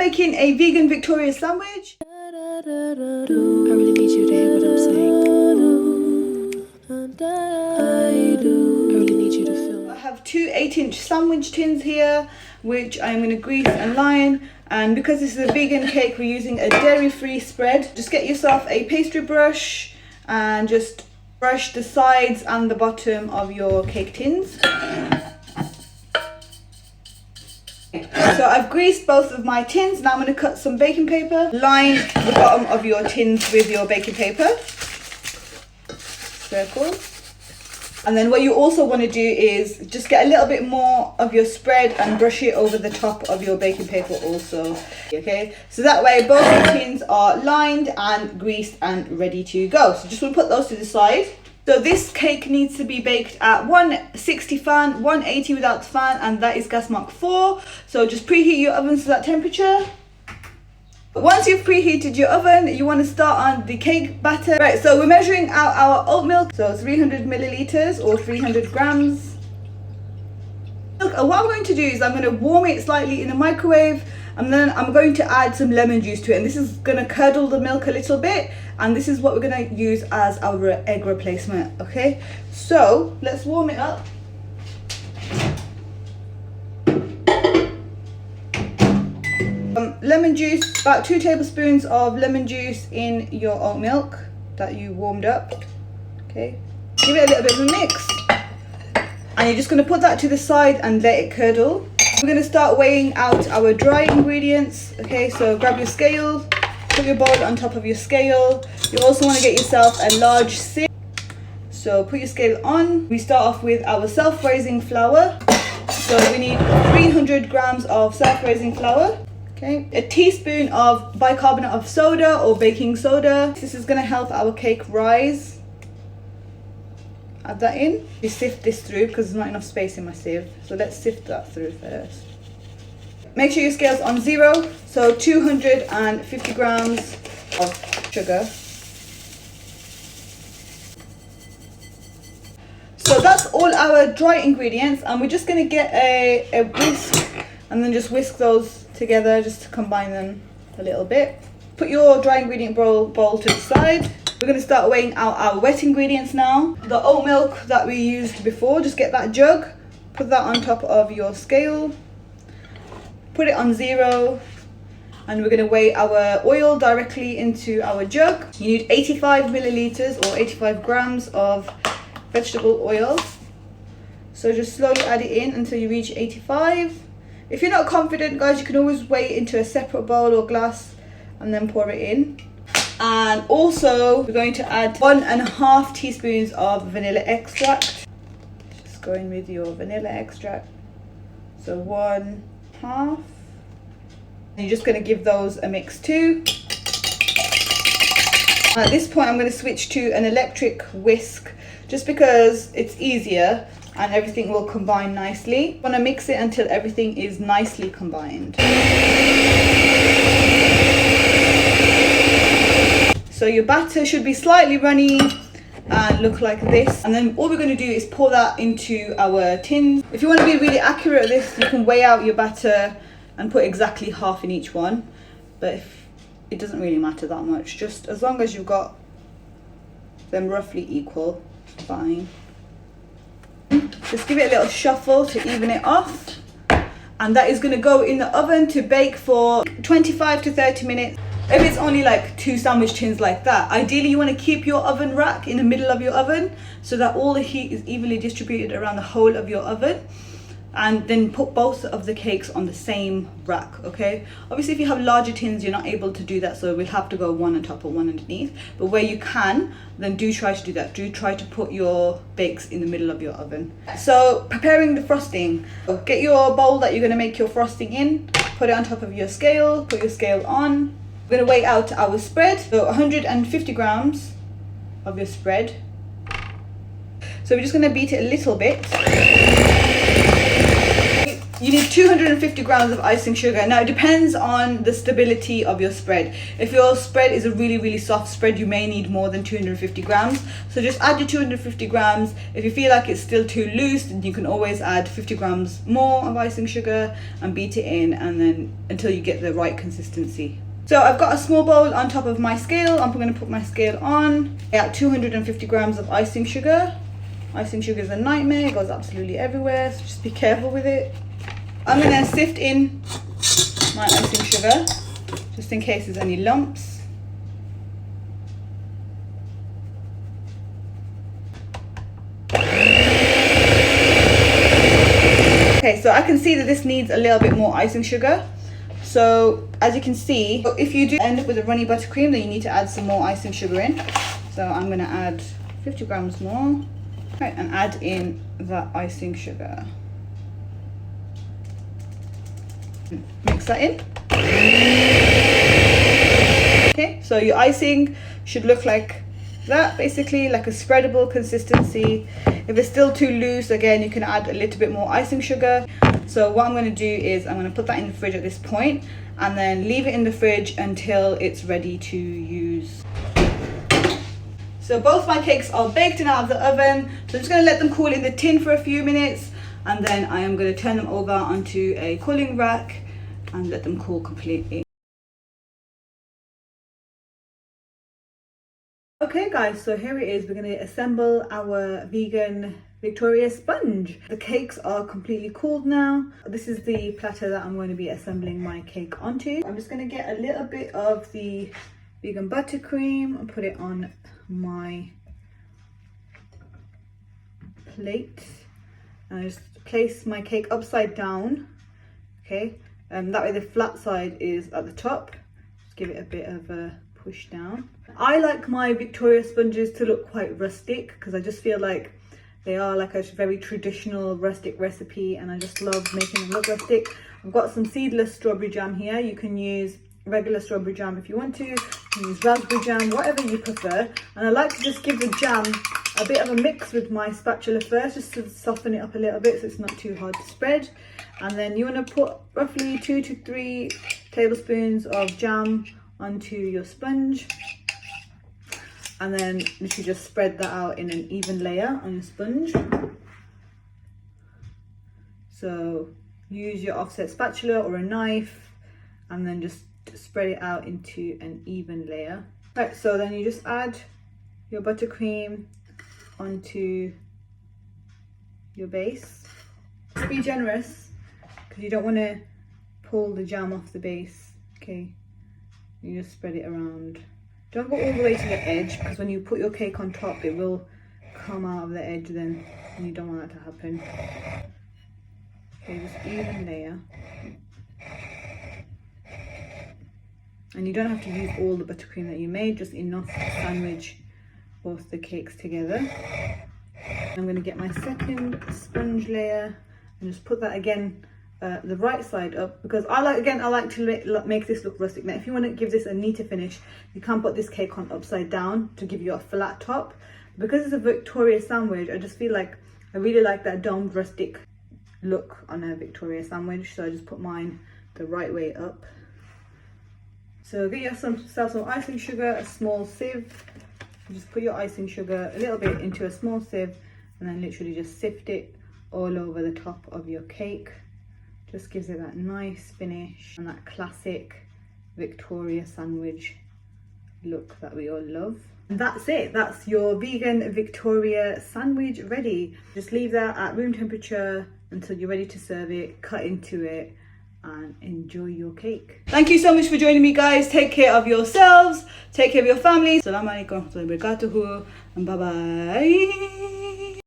making a vegan Victoria sandwich. I really need you to hear what I'm saying. I really need you to feel. I have two 8-inch sandwich tins here, which I'm going to grease and line. And because this is a vegan cake, we're using a dairy-free spread. Just get yourself a pastry brush and just brush the sides and the bottom of your cake tins. So I've greased both of my tins. Now I'm going to cut some baking paper. Line the bottom of your tins with your baking paper. Circle. And then what you also want to do is just get a little bit more of your spread and brush it over the top of your baking paper also. Okay, so that way both your tins are lined and greased and ready to go. So just want to put those to the side. So this cake needs to be baked at 160 fan, 180 without the fan, and that is gas mark 4. So just preheat your oven to that temperature. Once you've preheated your oven, you want to start on the cake batter. Right, so we're measuring out our oat milk. So 300 milliliters or 300 grams. Look, what I'm going to do is I'm going to warm it slightly in the microwave, and then I'm going to add some lemon juice to it, and this is going to curdle the milk a little bit, and this is what we're going to use as our egg replacement. Okay, so let's warm it up. Lemon juice, about 2 tablespoons of lemon juice in your oat milk that you warmed up. Okay, give it a little bit of a mix, and you're just going to put that to the side and let it curdle. We're going to start weighing out our dry ingredients. Okay, so grab your scale, put your bowl on top of your scale. You also want to get yourself a large sieve. So put your scale on. We start off with our self-raising flour. So we need 300 grams of self-raising flour. Okay, a teaspoon of bicarbonate of soda or baking soda. This is going to help our cake rise. Add that in. We sift this through because there's not enough space in my sieve. So let's sift that through first. Make sure your scale's on 0. So 250 grams of sugar. So that's all our dry ingredients, and we're just going to get a whisk and then just whisk those together just to combine them a little bit. Put your dry ingredient bowl to the side. We're going to start weighing out our wet ingredients now. The oat milk that we used before, just get that jug, put that on top of your scale, put it on 0, and we're going to weigh our oil directly into our jug. You need 85 milliliters or 85 grams of vegetable oil. So just slowly add it in until you reach 85. If you're not confident, guys, you can always weigh it into a separate bowl or glass and then pour it in. And also we're going to add 1.5 teaspoons of vanilla extract. Just go in with your vanilla extract. So 1/2. And you're just going to give those a mix too. At this point I'm going to switch to an electric whisk just because it's easier and everything will combine nicely. You want to mix it until everything is nicely combined. So your batter should be slightly runny and look like this. And then all we're going to do is pour that into our tins. If you want to be really accurate at this, you can weigh out your batter and put exactly half in each one. But it doesn't really matter that much. Just as long as you've got them roughly equal, it's fine. Just give it a little shuffle to even it off. And that is going to go in the oven to bake for 25 to 30 minutes. If it's only like 2 sandwich tins like that, ideally you want to keep your oven rack in the middle of your oven so that all the heat is evenly distributed around the whole of your oven. And then put both of the cakes on the same rack, okay? Obviously if you have larger tins, you're not able to do that, so we'll have to go one on top and one underneath. But where you can, then do try to do that. Do try to put your bakes in the middle of your oven. So preparing the frosting. Get your bowl that you're gonna make your frosting in, put it on top of your scale, put your scale on. We're gonna weigh out our spread. So 150 grams of your spread. So we're just gonna beat it a little bit. You need 250 grams of icing sugar. Now it depends on the stability of your spread. If your spread is a really soft spread, you may need more than 250 grams. So just add your 250 grams. If you feel like it's still too loose, then you can always add 50 grams more of icing sugar and beat it in, and then until you get the right consistency. So I've got a small bowl on top of my scale. I'm going to put my scale on. At 250 grams of icing sugar. Icing sugar is a nightmare. It goes absolutely everywhere, so just be careful with it. I'm going to sift in my icing sugar, just in case there's any lumps. Okay, so I can see that this needs a little bit more icing sugar. So as you can see, if you do end up with a runny buttercream, then you need to add some more icing sugar in. So I'm going to add 50 grams more, right, and add in that icing sugar. Mix that in. Okay, so your icing should look like that, basically like a spreadable consistency. If it's still too loose, again, you can add a little bit more icing sugar. So what I'm going to do is I'm going to put that in the fridge at this point and then leave it in the fridge until it's ready to use. So both my cakes are baked and out of the oven. So I'm just going to let them cool in the tin for a few minutes, and then I am going to turn them over onto a cooling rack and let them cool completely. Okay guys, so here it is. We're going to assemble our vegan Victoria sponge. The cakes are completely cooled now. This is the platter that I'm going to be assembling my cake onto. I'm just going to get a little bit of the vegan buttercream and put it on my plate. And I just place my cake upside down. Okay, that way the flat side is at the top. Just give it a bit of a push down. I like my Victoria sponges to look quite rustic because I just feel like they are like a very traditional rustic recipe, and I just love making them look rustic. I've got some seedless strawberry jam here. You can use regular strawberry jam if you want to. You can use raspberry jam, whatever you prefer. And I like to just give the jam a bit of a mix with my spatula first, just to soften it up a little bit so it's not too hard to spread. And then you want to put roughly 2 to 3 tablespoons of jam onto your sponge, and then literally just spread that out in an even layer on your sponge. So use your offset spatula or a knife and then just spread it out into an even layer. Right, so then you just add your buttercream onto your base. Just be generous because you don't want to pull the jam off the base. Okay, you just spread it around. Don't go all the way to the edge, because when you put your cake on top it will come out of the edge then, and you don't want that to happen. Okay, just even layer. And you don't have to use all the buttercream that you made, just enough to sandwich both the cakes together. I'm going to get my second sponge layer and just put that again the right side up, because I like to make this look rustic. Now if you want to give this a neater finish, you can put this cake on upside down to give you a flat top. Because it's a Victoria sandwich, I just feel like I really like that domed rustic look on a Victoria sandwich, so I just put mine the right way up. So get yourself some icing sugar, a small sieve. Just put your icing sugar a little bit into a small sieve and then literally just sift it all over the top of your cake. Just gives it that nice finish and that classic Victoria sandwich look that we all love. And that's it. That's your vegan Victoria sandwich ready. Just leave that at room temperature until you're ready to serve it. Cut into it and enjoy your cake. Thank you so much for joining me, guys. Take care of yourselves. Take care of your families. Assalamu alaikum wa rahmatullahi wa barakatuhu. And bye bye.